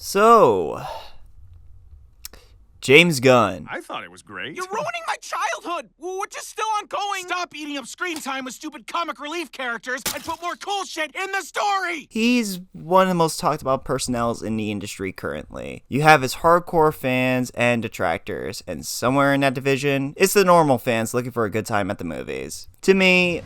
So, James Gunn. I thought it was great. You're ruining my childhood, which is still ongoing. Stop eating up screen time with stupid comic relief characters and put more cool shit in the story! He's one of the most talked about personnels in the industry currently. You have his hardcore fans and detractors, and somewhere in that division, it's the normal fans looking for a good time at the movies. To me,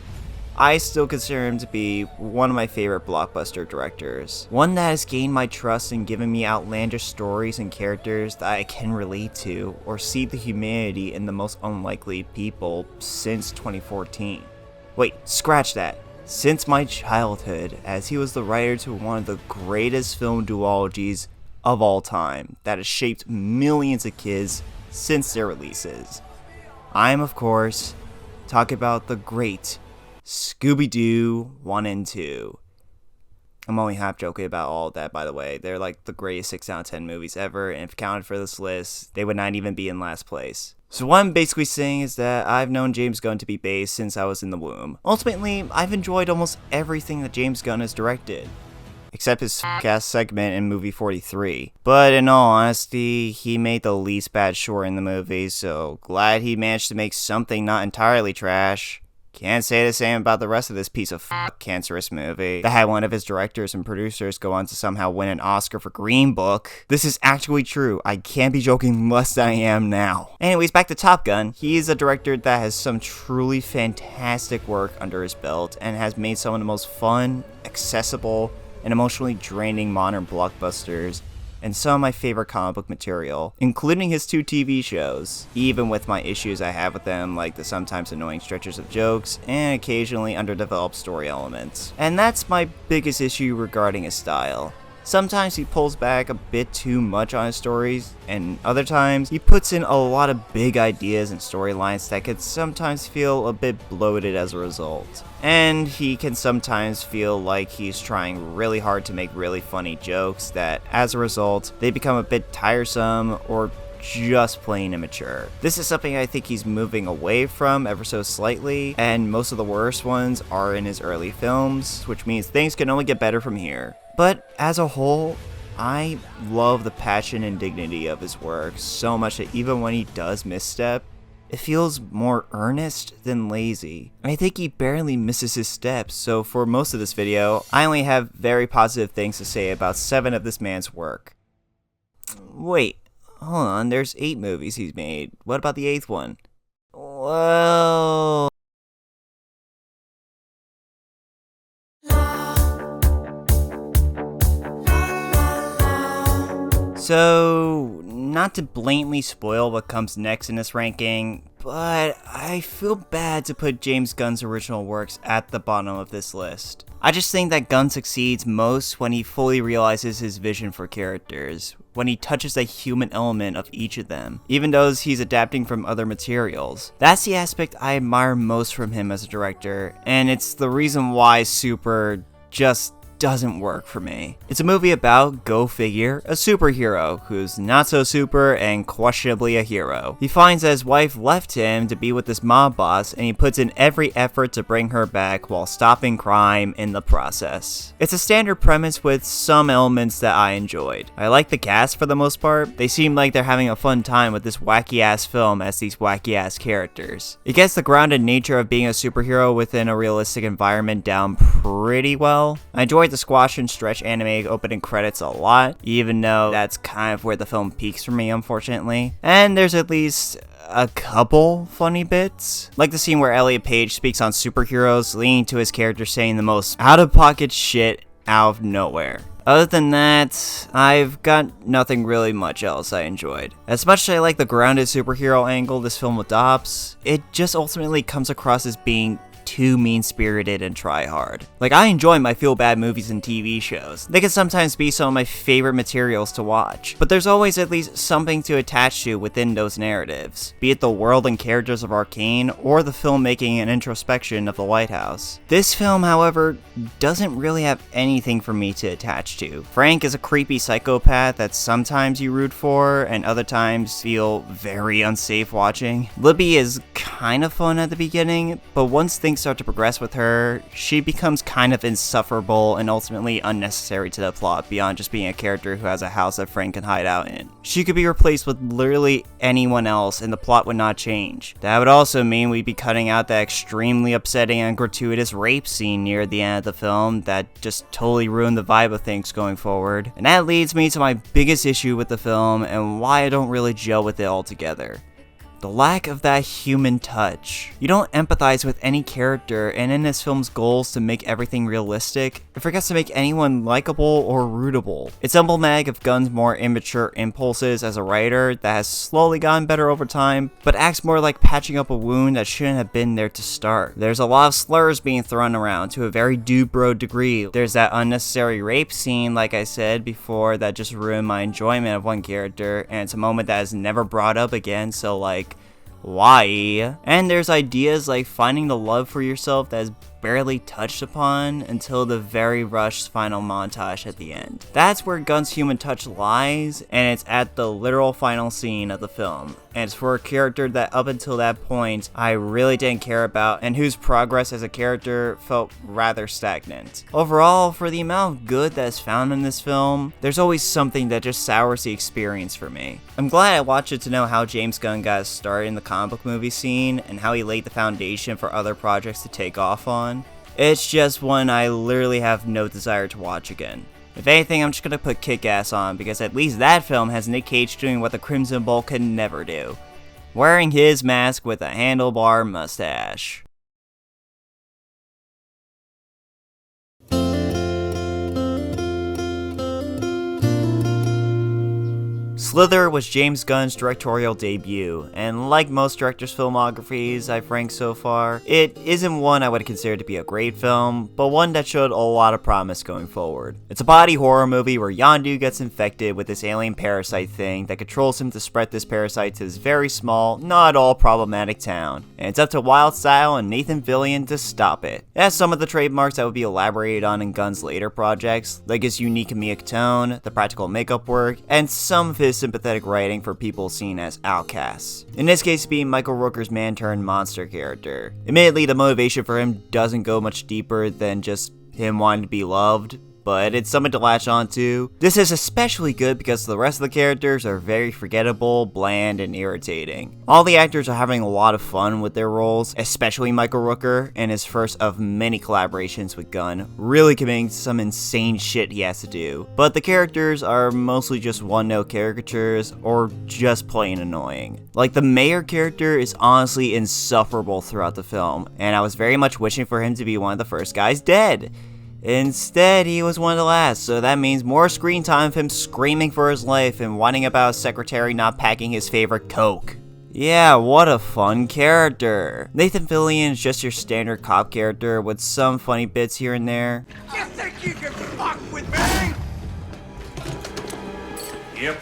I still consider him to be one of my favorite blockbuster directors. One that has gained my trust and given me outlandish stories and characters that I can relate to or see the humanity in the most unlikely people since 2014. Wait, scratch that. Since my childhood, as he was the writer to one of the greatest film duologies of all time that has shaped millions of kids since their releases. I am, of course, talking about the great Scooby-Doo 1 and 2. I'm only half joking about all of that, by the way. They're like the greatest 6 out of 10 movies ever, and if counted for this list, they would not even be in last place. So what I'm basically saying is that I've known James Gunn to be based since I was in the womb. Ultimately, I've enjoyed almost everything that James Gunn has directed, except his f***ass segment in movie 43. But in all honesty, he made the least bad short in the movie, so glad he managed to make something not entirely trash. Can't say the same about the rest of this piece of cancerous movie that had one of his directors and producers go on to somehow win an Oscar for Green Book. This is actually true. I can't be joking less than I am now. Anyways, back to Top Gun. He is a director that has some truly fantastic work under his belt and has made some of the most fun, accessible, and emotionally draining modern blockbusters and some of my favorite comic book material, including his 2 TV shows, even with my issues I have with them, like the sometimes annoying stretches of jokes, and occasionally underdeveloped story elements. And that's my biggest issue regarding his style. Sometimes he pulls back a bit too much on his stories, and other times he puts in a lot of big ideas and storylines that could sometimes feel a bit bloated as a result. And he can sometimes feel like he's trying really hard to make really funny jokes that, as a result, they become a bit tiresome or just plain immature. This is something I think he's moving away from ever so slightly, and most of the worst ones are in his early films, which means things can only get better from here. But as a whole, I love the passion and dignity of his work so much that even when he does misstep, it feels more earnest than lazy. I think he barely misses his steps, so for most of this video, I only have very positive things to say about 7 of this man's work. Wait, hold on, there's 8 movies he's made. What about the 8th one? Well... So, not to blatantly spoil what comes next in this ranking, but I feel bad to put James Gunn's original works at the bottom of this list. I just think that Gunn succeeds most when he fully realizes his vision for characters, when he touches the human element of each of them, even though he's adapting from other materials. That's the aspect I admire most from him as a director, and it's the reason why Super just doesn't work for me. It's a movie about, go figure, a superhero who's not so super and questionably a hero. He finds that his wife left him to be with this mob boss, and he puts in every effort to bring her back while stopping crime in the process. It's a standard premise with some elements that I enjoyed. I like the cast for the most part. They seem like they're having a fun time with this wacky ass film as these wacky ass characters. It gets the grounded nature of being a superhero within a realistic environment down pretty well. I enjoyed the squash and stretch anime opening credits a lot, even though that's kind of where the film peaks for me, unfortunately. And there's at least a couple funny bits, like the scene where Elliot Page speaks on superheroes, leading to his character saying the most out-of-pocket shit out of nowhere. Other than that, I've got nothing really much else I enjoyed. As much as I like the grounded superhero angle this film adopts, it just ultimately comes across as being too mean-spirited and try-hard. Like, I enjoy my feel-bad movies and TV shows. They can sometimes be some of my favorite materials to watch, but there's always at least something to attach to within those narratives, be it the world and characters of Arcane, or the filmmaking and introspection of the White House. This film, however, doesn't really have anything for me to attach to. Frank is a creepy psychopath that sometimes you root for, and other times feel very unsafe watching. Libby is kind of fun at the beginning, but once things things start to progress with her, she becomes kind of insufferable and ultimately unnecessary to the plot beyond just being a character who has a house that Frank can hide out in. She could be replaced with literally anyone else and the plot would not change. That would also mean we'd be cutting out that extremely upsetting and gratuitous rape scene near the end of the film that just totally ruined the vibe of things going forward. And that leads me to my biggest issue with the film and why I don't really gel with it altogether. The lack of that human touch. You don't empathize with any character, and in this film's goals to make everything realistic, it forgets to make anyone likable or rootable. It's emblematic of Gunn's more immature impulses as a writer that has slowly gotten better over time, but acts more like patching up a wound that shouldn't have been there to start. There's a lot of slurs being thrown around to a very dude-bro degree. There's that unnecessary rape scene, like I said before, that just ruined my enjoyment of one character, and it's a moment that is never brought up again, so like, why? And there's ideas like finding the love for yourself that is barely touched upon until the very rushed final montage at the end. That's where Gunn's human touch lies, and it's at the literal final scene of the film. And it's for a character that up until that point, I really didn't care about and whose progress as a character felt rather stagnant. Overall, for the amount of good that is found in this film, there's always something that just sours the experience for me. I'm glad I watched it to know how James Gunn got his start in the comic book movie scene and how he laid the foundation for other projects to take off on. It's just one I literally have no desire to watch again. If anything, I'm just gonna put Kick-Ass on because at least that film has Nick Cage doing what the Crimson Bowl could never do. Wearing his mask with a handlebar mustache. Slither was James Gunn's directorial debut, and like most directors' filmographies I've ranked so far, it isn't one I would consider to be a great film, but one that showed a lot of promise going forward. It's a body horror movie where Yondu gets infected with this alien parasite thing that controls him to spread this parasite to this very small, not at all problematic town, and it's up to Wildstyle and Nathan Fillion to stop it. It has some of the trademarks that would be elaborated on in Gunn's later projects, like his unique comedic tone, the practical makeup work, and some of his sympathetic writing for people seen as outcasts. In this case being Michael Rooker's man-turned-monster character. Admittedly, the motivation for him doesn't go much deeper than just him wanting to be loved, but it's something to latch on to. This is especially good because the rest of the characters are very forgettable, bland, and irritating. All the actors are having a lot of fun with their roles, especially Michael Rooker, and his first of many collaborations with Gunn, really committing to some insane shit he has to do. But the characters are mostly just one-note caricatures, or just plain annoying. Like, the mayor character is honestly insufferable throughout the film, and I was very much wishing for him to be one of the first guys dead. Instead, he was one of the last, so that means more screen time of him screaming for his life and whining about his secretary not packing his favorite Coke. Yeah, what a fun character. Nathan Fillion is just your standard cop character with some funny bits here and there. You think you can fuck with me? Yep.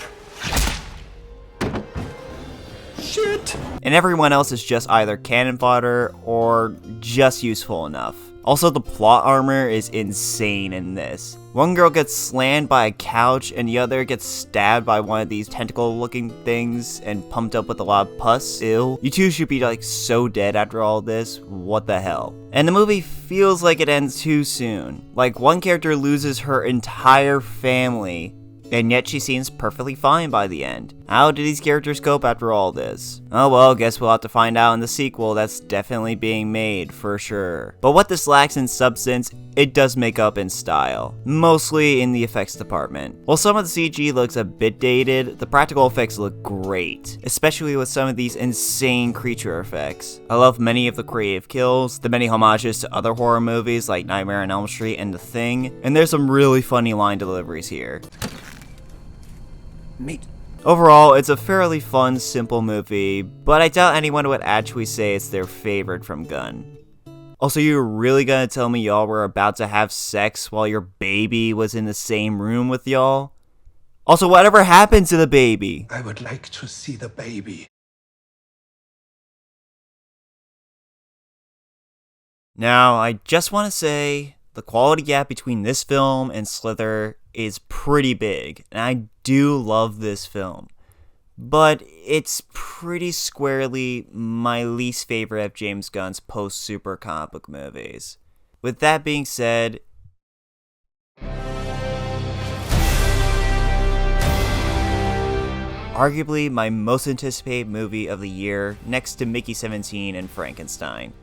Shit. And everyone else is just either cannon fodder or just useful enough. Also, the plot armor is insane in this. One girl gets slammed by a couch and the other gets stabbed by one of these tentacle looking things and pumped up with a lot of pus. Ew. You two should be like so dead after all this. What the hell? And the movie feels like it ends too soon. Like one character loses her entire family, and yet she seems perfectly fine by the end. How do these characters cope after all this? Oh well, guess we'll have to find out in the sequel that's definitely being made, for sure. But what this lacks in substance, it does make up in style. Mostly in the effects department. While some of the CG looks a bit dated, the practical effects look great. Especially with some of these insane creature effects. I love many of the creative kills, the many homages to other horror movies like Nightmare on Elm Street and The Thing, and there's some really funny line deliveries here. Meat. Overall, it's a fairly fun, simple movie, but I doubt anyone would actually say it's their favorite from Gunn. Also, you're really gonna tell me y'all were about to have sex while your baby was in the same room with y'all? Also, whatever happened to the baby? I would like to see the baby. Now, I just want to say, the quality gap between this film and Slither is pretty big, and I do love this film. but it's pretty squarely my least favorite of James Gunn's post-super comic book movies. With that being said, arguably my most anticipated movie of the year, next to Mickey 17 and Frankenstein.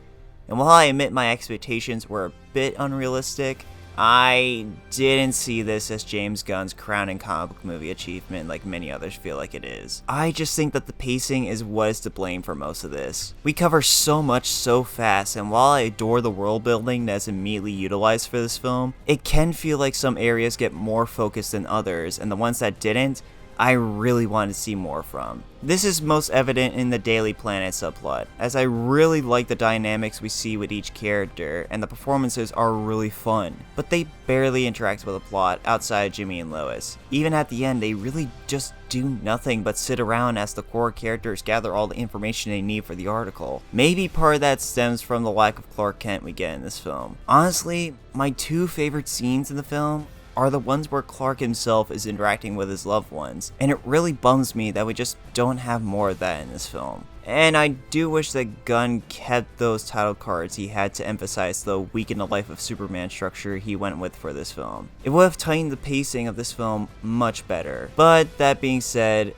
And while I admit my expectations were a bit unrealistic, I didn't see this as James Gunn's crowning comic book movie achievement like many others feel like it is. I just think that the pacing is what is to blame for most of this. We cover so much so fast, and while I adore the world building that's immediately utilized for this film, it can feel like some areas get more focused than others, and the ones that didn't, I really wanted to see more from. This is most evident in the Daily Planet subplot, as I really like the dynamics we see with each character, and the performances are really fun, but they barely interact with the plot outside of Jimmy and Lois. Even at the end, they really just do nothing but sit around as the core characters gather all the information they need for the article. Maybe part of that stems from the lack of Clark Kent we get in this film. Honestly, my two favorite scenes in the film are the ones where Clark himself is interacting with his loved ones, and it really bums me that we just don't have more of that in this film. And I do wish that Gunn kept those title cards he had to emphasize the week in the life of Superman structure he went with for this film. It would have tightened the pacing of this film much better. But that being said,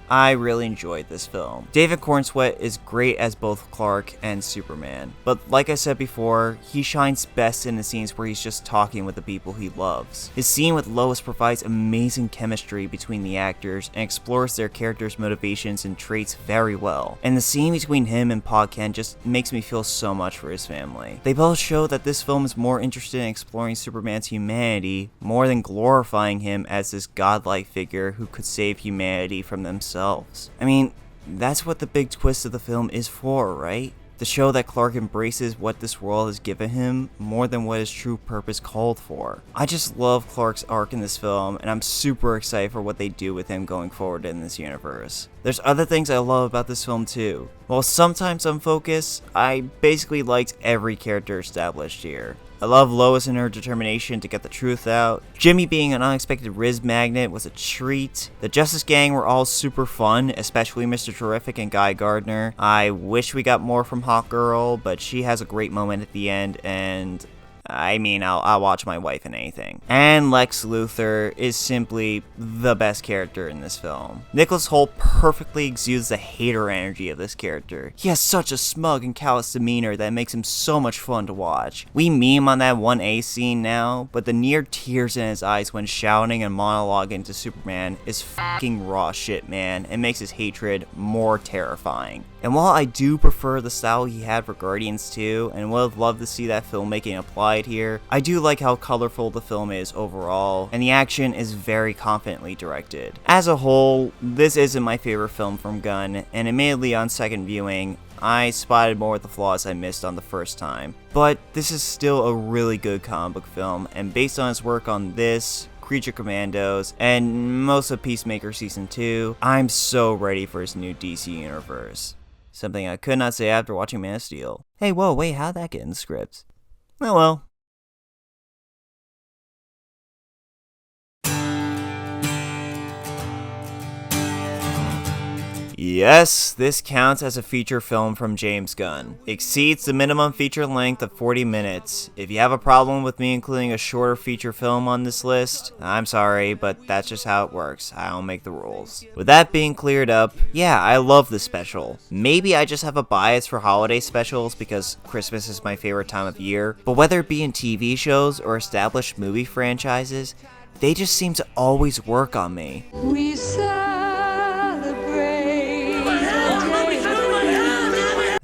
I really enjoyed this film. David Cornsweet is great as both Clark and Superman, but like I said before, he shines best in the scenes where he's just talking with the people he loves. His scene with Lois provides amazing chemistry between the actors and explores their characters' motivations and traits very well, and the scene between him and Pa Kent just makes me feel so much for his family. They both show that this film is more interested in exploring Superman's humanity more than glorifying him as this godlike figure who could save humanity from themselves. I mean, that's what the big twist of the film is for, right? To show that Clark embraces what this world has given him more than what his true purpose called for. I just love Clark's arc in this film, and I'm super excited for what they do with him going forward in this universe. There's other things I love about this film too. While sometimes unfocused, I basically liked every character established here. I love Lois and her determination to get the truth out. Jimmy being an unexpected Riz magnet was a treat. The Justice Gang were all super fun, especially Mr. Terrific and Guy Gardner. I wish we got more from Hawk Girl, but she has a great moment at the end, and I mean, I'll watch my wife in anything. And Lex Luthor is simply the best character in this film. Nicholas Hoult perfectly exudes the hater energy of this character. He has such a smug and callous demeanor that makes him so much fun to watch. We meme on that 1A scene now, but the near tears in his eyes when shouting and monologuing to Superman is fucking raw shit, man, and makes his hatred more terrifying. And while I do prefer the style he had for Guardians 2, and would have loved to see that filmmaking applied here, I do like how colorful the film is overall, and the action is very confidently directed. As a whole, this isn't my favorite film from Gunn, and admittedly on second viewing, I spotted more of the flaws I missed on the first time. But this is still a really good comic book film, and based on his work on this, Creature Commandos, and most of Peacemaker Season 2, I'm so ready for his new DC universe. Something I could not say after watching Man of Steel. Hey, whoa, wait, how'd that get in the script? Oh well. Yes, this counts as a feature film from James Gunn. Exceeds the minimum feature length of 40 minutes. If you have a problem with me including a shorter feature film on this list, I'm sorry, but that's just how it works. I don't make the rules. With that being cleared up, yeah, I love this special. Maybe I just have a bias for holiday specials because Christmas is my favorite time of year, but whether it be in TV shows or established movie franchises, they just seem to always work on me. We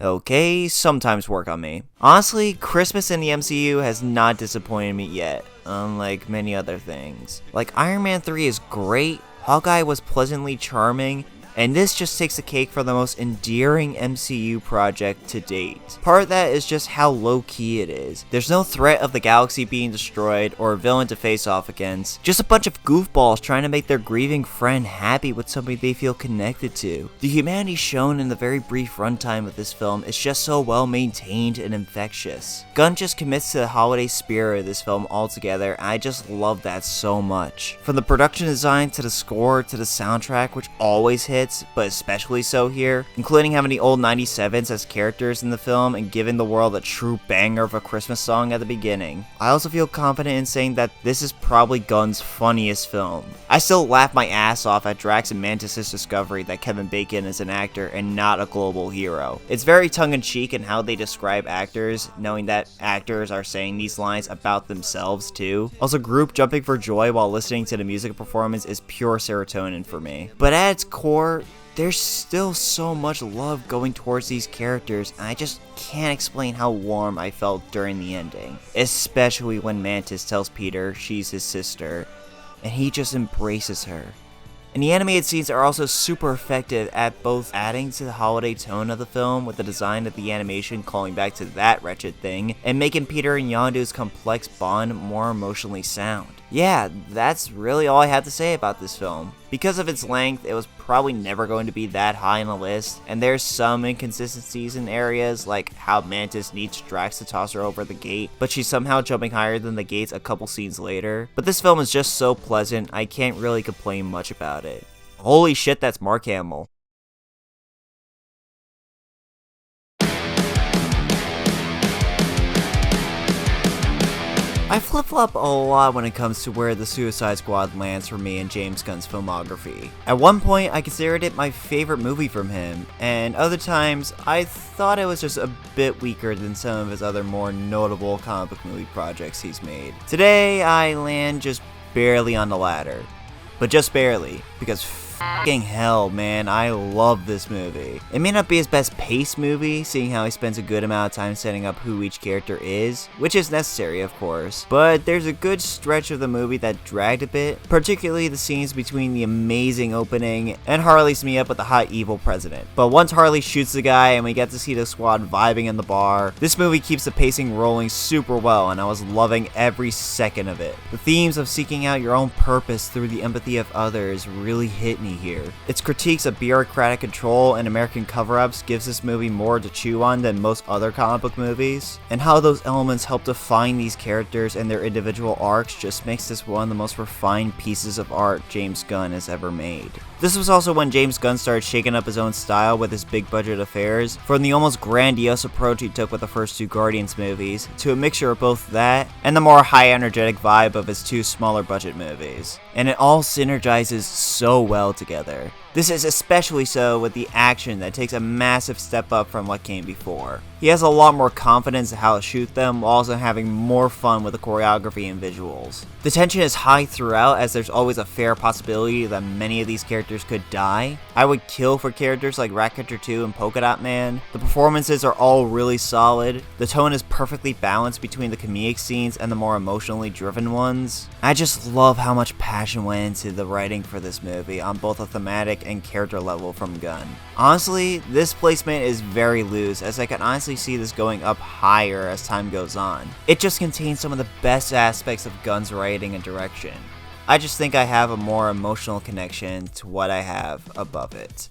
Okay, sometimes work on me. Honestly, Christmas in the MCU has not disappointed me yet, unlike many other things. Like, Iron Man 3 is great, Hawkeye was pleasantly charming, and this just takes the cake for the most endearing MCU project to date. Part of that is just how low-key it is. There's no threat of the galaxy being destroyed or a villain to face off against, just a bunch of goofballs trying to make their grieving friend happy with somebody they feel connected to. The humanity shown in the very brief runtime of this film is just so well maintained and infectious. Gunn just commits to the holiday spirit of this film altogether, and I just love that so much. From the production design to the score to the soundtrack, which always hits, hits, but especially so here, including having the old 97s as characters in the film and giving the world a true banger of a Christmas song at the beginning. I also feel confident in saying that this is probably Gunn's funniest film. I still laugh my ass off at Drax and Mantis' discovery that Kevin Bacon is an actor and not a global hero. It's very tongue-in-cheek in how they describe actors, knowing that actors are saying these lines about themselves too. Also, group jumping for joy while listening to the music performance is pure serotonin for me. But at its core, there's still so much love going towards these characters, and I just can't explain how warm I felt during the ending. Especially when Mantis tells Peter she's his sister, and he just embraces her. And the animated scenes are also super effective at both adding to the holiday tone of the film with the design of the animation calling back to that wretched thing, and making Peter and Yondu's complex bond more emotionally sound. Yeah, that's really all I have to say about this film. Because of its length, it was probably never going to be that high on the list, and there's some inconsistencies in areas like how Mantis needs Drax to toss her over the gate, but she's somehow jumping higher than the gates a couple scenes later. But this film is just so pleasant, I can't really complain much about it. Holy shit, that's Mark Hamill. I flip-flop a lot when it comes to where the Suicide Squad lands for me in James Gunn's filmography. At one point, I considered it my favorite movie from him, and other times, I thought it was just a bit weaker than some of his other more notable comic book movie projects he's made. Today, I land just barely on the latter. But just barely, because fucking hell, man, I love this movie. It may not be his best paced movie, seeing how he spends a good amount of time setting up who each character is, which is necessary of course, but there's a good stretch of the movie that dragged a bit, particularly the scenes between the amazing opening and Harley's meet up with the hot evil president. But once Harley shoots the guy and we get to see the squad vibing in the bar, this movie keeps the pacing rolling super well, and I was loving every second of it. The themes of seeking out your own purpose through the empathy of others really hit me here. Its critiques of bureaucratic control and American cover-ups gives this movie more to chew on than most other comic book movies, and how those elements help define these characters and their individual arcs just makes this one of the most refined pieces of art James Gunn has ever made. This was also when James Gunn started shaking up his own style with his big budget affairs, from the almost grandiose approach he took with the first two Guardians movies, to a mixture of both that and the more high energetic vibe of his two smaller budget movies. And it all synergizes so well together. This is especially so with the action that takes a massive step up from what came before. He has a lot more confidence in how to shoot them, while also having more fun with the choreography and visuals. The tension is high throughout, as there's always a fair possibility that many of these characters could die. I would kill for characters like Ratcatcher 2 and Polka Dot Man. The performances are all really solid. The tone is perfectly balanced between the comedic scenes and the more emotionally driven ones. I just love how much passion went into the writing for this movie on both a thematic and character level from Gunn. Honestly, this placement is very loose, as I can honestly see this going up higher as time goes on. It just contains some of the best aspects of Gunn's writing and direction. I just think I have a more emotional connection to what I have above it.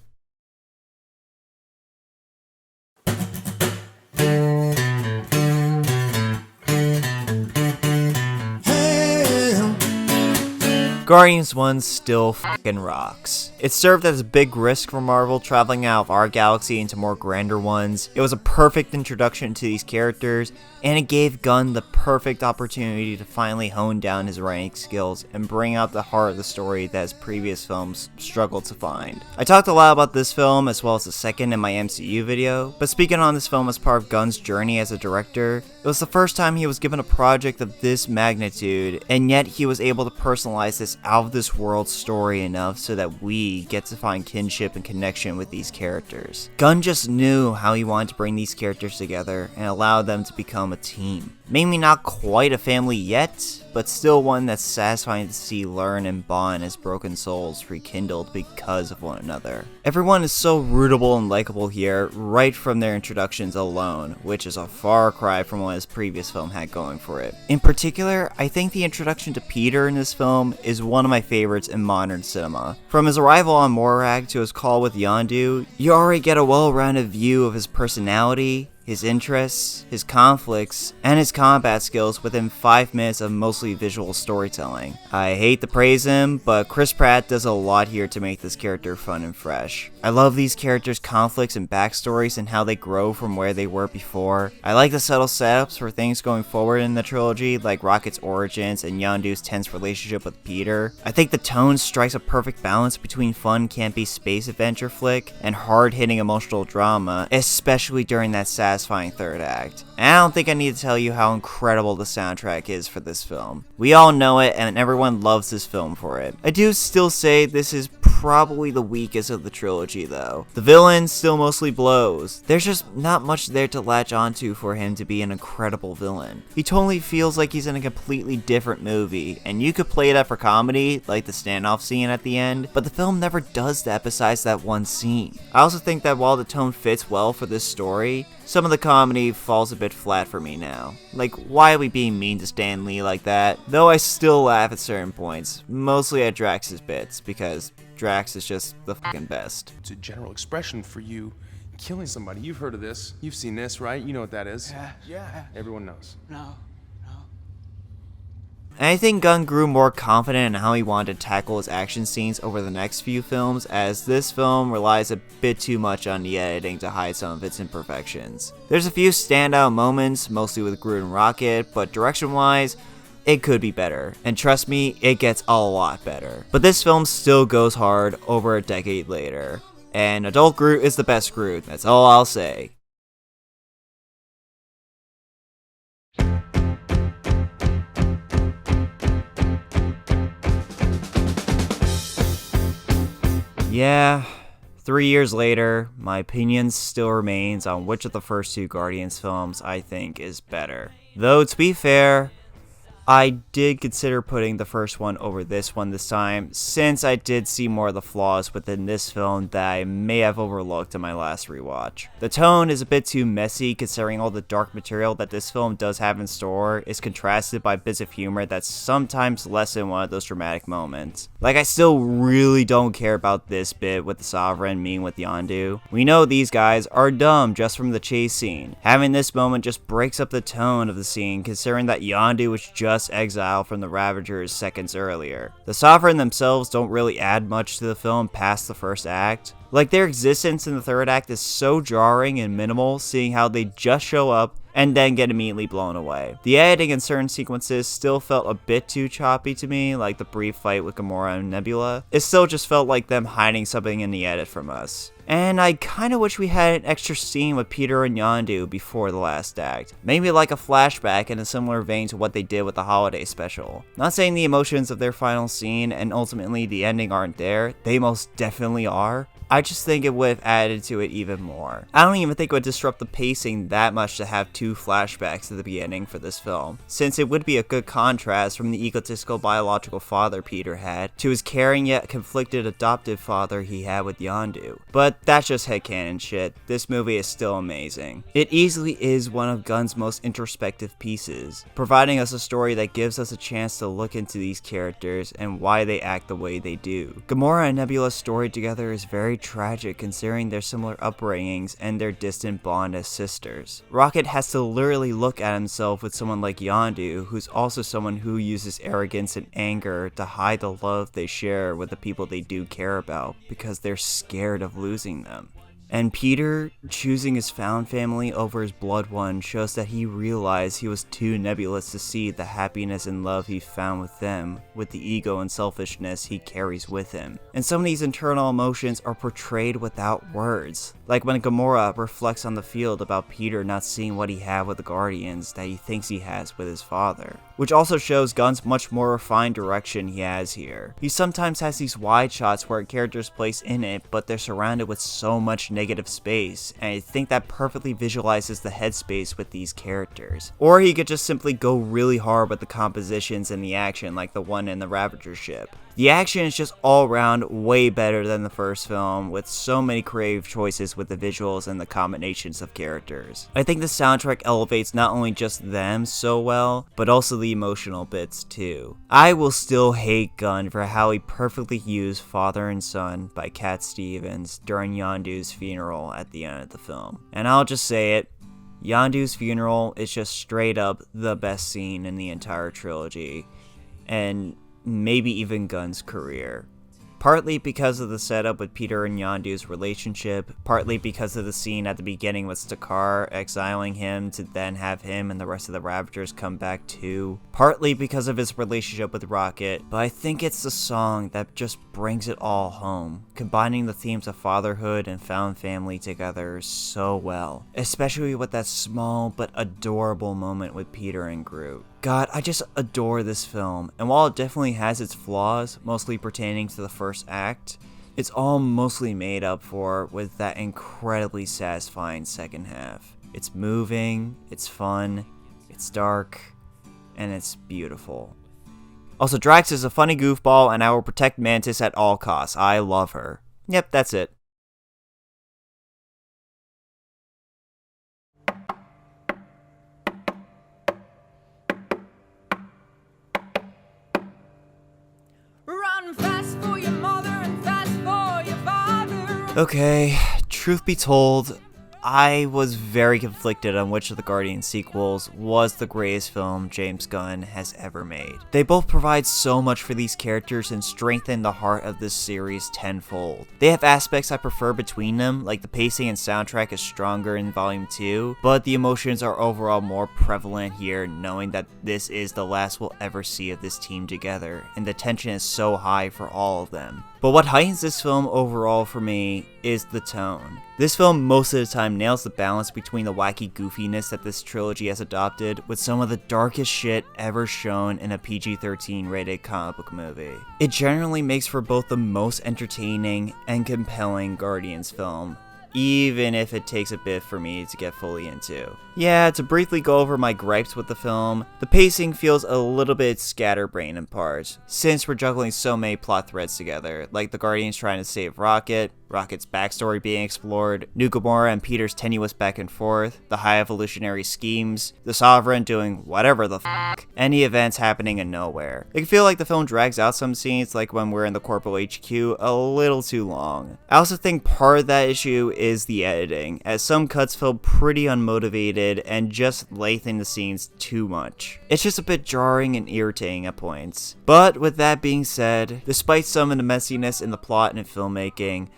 Guardians 1 still fucking rocks. It served as a big risk for Marvel, traveling out of our galaxy into more grander ones. It was a perfect introduction to these characters, and it gave Gunn the perfect opportunity to finally hone down his writing skills and bring out the heart of the story that his previous films struggled to find. I talked a lot about this film as well as the second in my MCU video, but speaking on this film as part of Gunn's journey as a director, it was the first time he was given a project of this magnitude, and yet he was able to personalize this out-of-this-world story enough so that we get to find kinship and connection with these characters. Gunn just knew how he wanted to bring these characters together and allow them to become a team. Maybe not quite a family yet, but still one that's satisfying to see learn and bond as broken souls rekindled because of one another. Everyone is so rootable and likable here, right from their introductions alone, which is a far cry from what his previous film had going for it. In particular, I think the introduction to Peter in this film is one of my favorites in modern cinema. From his arrival on Morag to his call with Yondu, you already get a well-rounded view of his personality, his interests, his conflicts, and his combat skills within 5 minutes of mostly visual storytelling. I hate to praise him, but Chris Pratt does a lot here to make this character fun and fresh. I love these characters' conflicts and backstories and how they grow from where they were before. I like the subtle setups for things going forward in the trilogy, like Rocket's origins and Yondu's tense relationship with Peter. I think the tone strikes a perfect balance between fun, campy space adventure flick and hard-hitting emotional drama, especially during that satisfying third act. And I don't think I need to tell you how incredible the soundtrack is for this film. We all know it, and everyone loves this film for it. I do still say this is probably the weakest of the trilogy though. The villain still mostly blows. There's just not much there to latch onto for him to be an incredible villain. He totally feels like he's in a completely different movie, and you could play that for comedy, like the standoff scene at the end, but the film never does that besides that one scene. I also think that while the tone fits well for this story, some of the comedy falls a bit flat for me now. Like, why are we being mean to Stan Lee like that? Though I still laugh at certain points, mostly at Drax's bits, because Drax is just the fucking best. It's a general expression for you killing somebody. You've heard of this. You've seen this, right? You know what that is. Yeah. Everyone knows. No. And I think Gunn grew more confident in how he wanted to tackle his action scenes over the next few films, as this film relies a bit too much on the editing to hide some of its imperfections. There's a few standout moments, mostly with Groot and Rocket, but direction-wise, it could be better. And trust me, it gets a lot better. But this film still goes hard over a decade later. And adult Groot is the best Groot, that's all I'll say. Yeah, 3 years later, my opinion still remains on which of the first 2 Guardians films I think is better. Though, to be fair, I did consider putting the first one over this one this time, since I did see more of the flaws within this film that I may have overlooked in my last rewatch. The tone is a bit too messy considering all the dark material that this film does have in store is contrasted by bits of humor that sometimes lessen one of those dramatic moments. Like, I still really don't care about this bit with the Sovereign meeting with Yondu. We know these guys are dumb just from the chase scene. Having this moment just breaks up the tone of the scene considering that Yondu was just exiled from the Ravagers seconds earlier. The Sovereign themselves don't really add much to the film past the first act. Like, their existence in the third act is so jarring and minimal, seeing how they just show up and then get immediately blown away. The editing in certain sequences still felt a bit too choppy to me, like the brief fight with Gamora and Nebula. It still just felt like them hiding something in the edit from us. And I kinda wish we had an extra scene with Peter and Yondu before the last act. Maybe like a flashback in a similar vein to what they did with the holiday special. Not saying the emotions of their final scene and ultimately the ending aren't there, they most definitely are. I just think it would have added to it even more. I don't even think it would disrupt the pacing that much to have 2 flashbacks at the beginning for this film, since it would be a good contrast from the egotistical biological father Peter had to his caring yet conflicted adoptive father he had with Yondu. But that's just headcanon shit. This movie is still amazing. It easily is one of Gunn's most introspective pieces, providing us a story that gives us a chance to look into these characters and why they act the way they do. Gamora and Nebula's story together is very tragic considering their similar upbringings and their distant bond as sisters. Rocket has to literally look at himself with someone like Yondu, who's also someone who uses arrogance and anger to hide the love they share with the people they do care about because they're scared of losing them. And Peter choosing his found family over his blood one shows that he realized he was too nebulous to see the happiness and love he found with them, with the ego and selfishness he carries with him. And some of these internal emotions are portrayed without words, like when Gamora reflects on the field about Peter not seeing what he had with the Guardians that he thinks he has with his father. Which also shows Gunn's much more refined direction he has here. He sometimes has these wide shots where a character's placed in it, but they're surrounded with so much negative space, and I think that perfectly visualizes the headspace with these characters. Or he could just simply go really hard with the compositions and the action like the one in the Ravager ship. The action is just all around way better than the first film, with so many creative choices with the visuals and the combinations of characters. I think the soundtrack elevates not only just them so well, but also the emotional bits too. I will still hate Gunn for how he perfectly used Father and Son by Cat Stevens during Yondu's funeral at the end of the film. And I'll just say it, Yondu's funeral is just straight up the best scene in the entire trilogy, and maybe even Gunn's career. Partly because of the setup with Peter and Yondu's relationship, partly because of the scene at the beginning with Stakar exiling him to then have him and the rest of the Ravagers come back too, partly because of his relationship with Rocket, but I think it's the song that just brings it all home, combining the themes of fatherhood and found family together so well, especially with that small but adorable moment with Peter and Groot. God, I just adore this film, and while it definitely has its flaws, mostly pertaining to the first act, it's all mostly made up for with that incredibly satisfying second half. It's moving, it's fun, it's dark, and it's beautiful. Also, Drax is a funny goofball, and I will protect Mantis at all costs. I love her. Yep, that's it. Run fast for your mother and fast for your father. Okay, truth be told, I was very conflicted on which of the Guardian sequels was the greatest film James Gunn has ever made. They both provide so much for these characters and strengthen the heart of this series tenfold. They have aspects I prefer between them, like the pacing and soundtrack is stronger in Volume 2, but the emotions are overall more prevalent here, knowing that this is the last we'll ever see of this team together, and the tension is so high for all of them. But what heightens this film overall for me is the tone. This film most of the time nails the balance between the wacky goofiness that this trilogy has adopted with some of the darkest shit ever shown in a PG-13 rated comic book movie. It generally makes for both the most entertaining and compelling Guardians film, even if it takes a bit for me to get fully into. Yeah, to briefly go over my gripes with the film, the pacing feels a little bit scatterbrained in parts, since we're juggling so many plot threads together, like the Guardians trying to save Rocket, Rocket's backstory being explored, New Gamora and Peter's tenuous back and forth, the high evolutionary schemes, the Sovereign doing whatever the fuck, and the events happening in nowhere. It can feel like the film drags out some scenes, like when we're in the Corporal HQ, a little too long. I also think part of that issue is the editing, as some cuts feel pretty unmotivated and just lengthen the scenes too much. It's just a bit jarring and irritating at points. But with that being said, despite some of the messiness in the plot and filmmaking,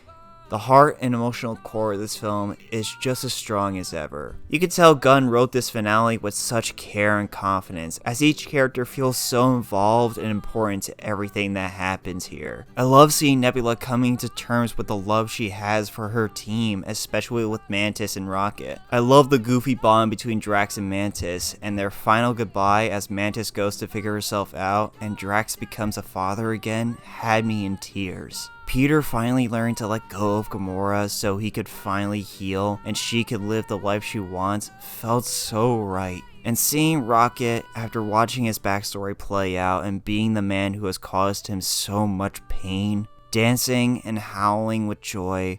the heart and emotional core of this film is just as strong as ever. You can tell Gunn wrote this finale with such care and confidence, as each character feels so involved and important to everything that happens here. I love seeing Nebula coming to terms with the love she has for her team, especially with Mantis and Rocket. I love the goofy bond between Drax and Mantis, and their final goodbye as Mantis goes to figure herself out and Drax becomes a father again had me in tears. Peter finally learned to let go of Gamora so he could finally heal and she could live the life she wants felt so right. And seeing Rocket, after watching his backstory play out and being the man who has caused him so much pain, dancing and howling with joy,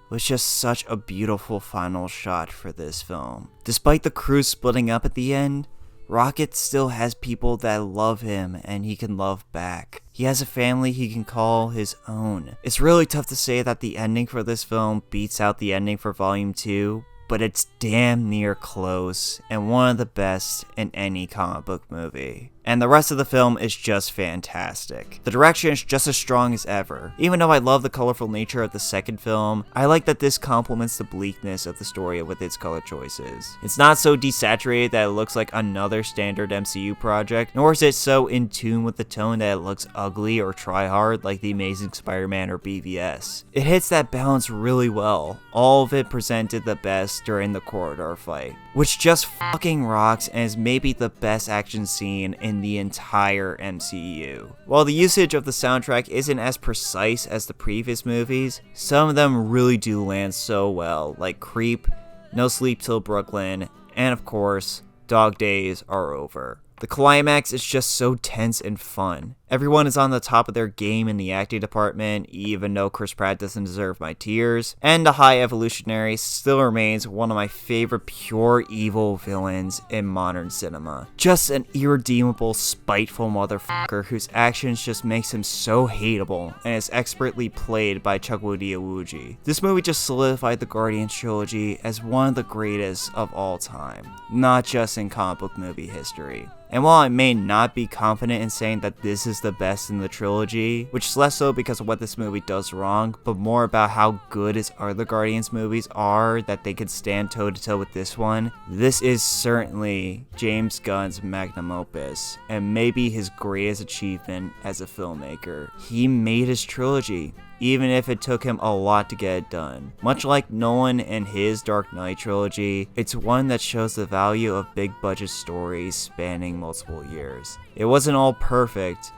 was just such a beautiful final shot for this film. Despite the crew splitting up at the end, Rocket still has people that love him and he can love back. He has a family he can call his own. It's really tough to say that the ending for this film beats out the ending for Volume 2, but it's damn near close and one of the best in any comic book movie. And the rest of the film is just fantastic. The direction is just as strong as ever. Even though I love the colorful nature of the second film, I like that this complements the bleakness of the story with its color choices. It's not so desaturated that it looks like another standard MCU project, nor is it so in tune with the tone that it looks ugly or try-hard like The Amazing Spider-Man or BVS. It hits that balance really well. All of it presented the best during the corridor fight, which just fucking rocks and is maybe the best action scene in the entire MCU. While the usage of the soundtrack isn't as precise as the previous movies, some of them really do land so well, like Creep, No Sleep Till Brooklyn, and of course, Dog Days Are Over. The climax is just so tense and fun, Everyone is on the top of their game in the acting department, even though Chris Pratt doesn't deserve my tears. And the High Evolutionary still remains one of my favorite pure evil villains in modern cinema. Just an irredeemable, spiteful motherfucker whose actions just makes him so hateable and is expertly played by Chukwudi Iwuji. This movie just solidified the Guardians trilogy as one of the greatest of all time, not just in comic book movie history. And while I may not be confident in saying that this is the best in the trilogy, which is less so because of what this movie does wrong, but more about how good his other Guardians movies are that they could stand toe to toe with this one, this is certainly James Gunn's magnum opus, and maybe his greatest achievement as a filmmaker. He made his trilogy, even if it took him a lot to get it done. Much like Nolan and his Dark Knight trilogy, it's one that shows the value of big budget stories spanning multiple years. It wasn't all perfect,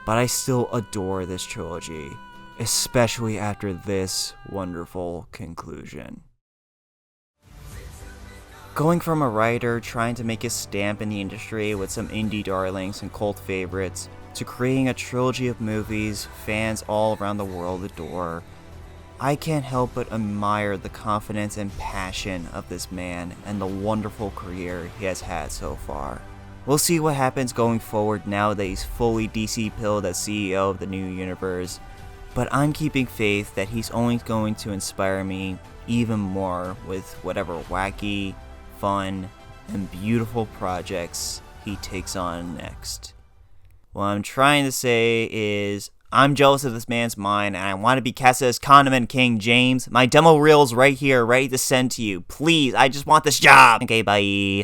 but I still adore this trilogy, especially after this wonderful conclusion. Going from a writer trying to make a stamp in the industry with some indie darlings and cult favorites, to creating a trilogy of movies fans all around the world adore, I can't help but admire the confidence and passion of this man and the wonderful career he has had so far. We'll see what happens going forward now that he's fully DC-pilled as CEO of the new universe, but I'm keeping faith that he's only going to inspire me even more with whatever wacky, fun, and beautiful projects he takes on next. What I'm trying to say is, I'm jealous of this man's mind, and I want to be cast as Condiment King James. My demo reel's right here, ready to send to you. Please, I just want this job. Okay, bye.